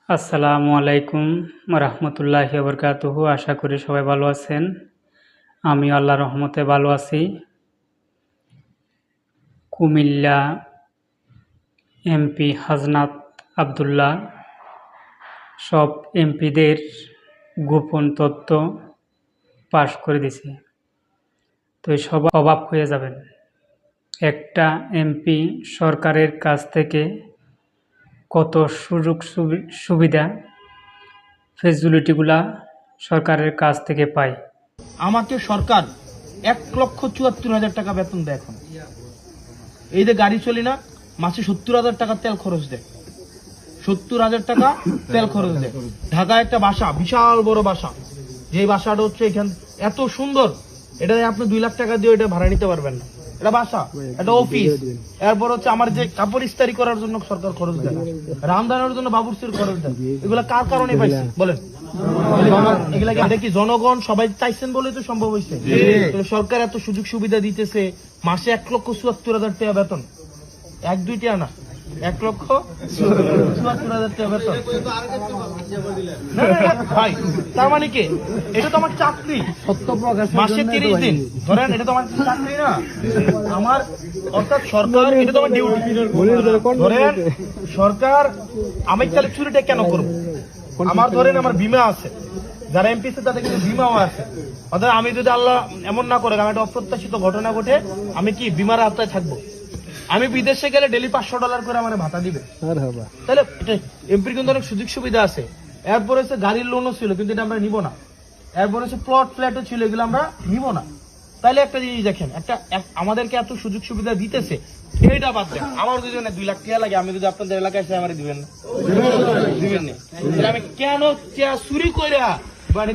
আসসালামু আলাইকুম রহমতুল্লাহি বরকাতুহু। আশা করি সবাই ভালো আছেন। আমি আল্লাহর রহমতে ভালো আছি। কুমিল্লা এমপি হাজনাত আবদুল্লাহ সব এমপিদের গোপন তথ্য পাশ করে দিছে। তো সবাই অবাক হয়ে যাবেন। একটা এমপি সরকারের কাছ থেকে কত সুযোগ সুবিধা ফেসিলিটিগুলা সরকারের কাছ থেকে পায়। আমাকে সরকার 1,74,000 টাকা বেতন দেয়। এখন এই যে গাড়ি চলি না, মাসে 70,000 টাকা তেল খরচ দেয়। 70,000 টাকা তেল খরচ দেয়। ঢাকায় একটা বাসা, বিশাল বড় বাসা, যে বাসাটা হচ্ছে এখান এত সুন্দর, এটা আপনি 2 লাখ টাকা দিয়ে এটা ভাড়া নিতে পারবেন না। এটা বাসা, এটা অফিস। এরপর হচ্ছে আমার যে কাপড় ইস্তারি করার জন্য সরকার খরচ দেয়, রামদানের জন্য বাবুর্চির খরচ দেয়। এগুলা কার কারণে পাইছে বলেন? এগুলা কি জনগণ সবাই চাইছেন বলে তো সম্ভব হয়েছে। সরকার এত সুযোগ সুবিধা দিতেছে, মাসে 1,74,000 টাকা বেতন, 1-2 টাকা না, 1,74,000 টাকা বেতন। ভাই তার মানে কি? এটা তো আমার চাকরি, মাসে 30 দিন ধরেন, এটা তো আমার চাকরি না আমার, অর্থাৎ সরকার, এটা তো আমার ডিউটি। ধরেন সরকার, আমি তাহলে চুরিটা কেন করবো? আমার ধরেন আমার বীমা আছে, যারা এমপি আছে তাদের কিন্তু বীমাও আছে। অর্থাৎ আমি যদি আল্লাহ এমন না করে, একটা অপ্রত্যাশিত ঘটনা ঘটে, আমি কি বীমার আওতায় থাকবো? আমি বিদেশে গেলে ডেলি $500 করে আমার ভাতা দিবে। তাহলে এমপির কিন্তু অনেক সুযোগ সুবিধা আছে। এরপর হচ্ছে গাড়ির লোনও ছিল, কিন্তু এটা আমরা নিব না। এরপর হচ্ছে প্লট ফ্ল্যাটও ছিল, এগুলো আমরা নিব না। তাহলে একটা জিনিস দেখেন, আমাদেরকে এত সুযোগ সুবিধা দিতেছে, এইটা বাদ দেন। আমার যদি 2 লাখ টাকা লাগে, আমি যদি আপনাদের এলাকায় আমার দিবেন না, দিবেন না। আমি কেন চুরি করে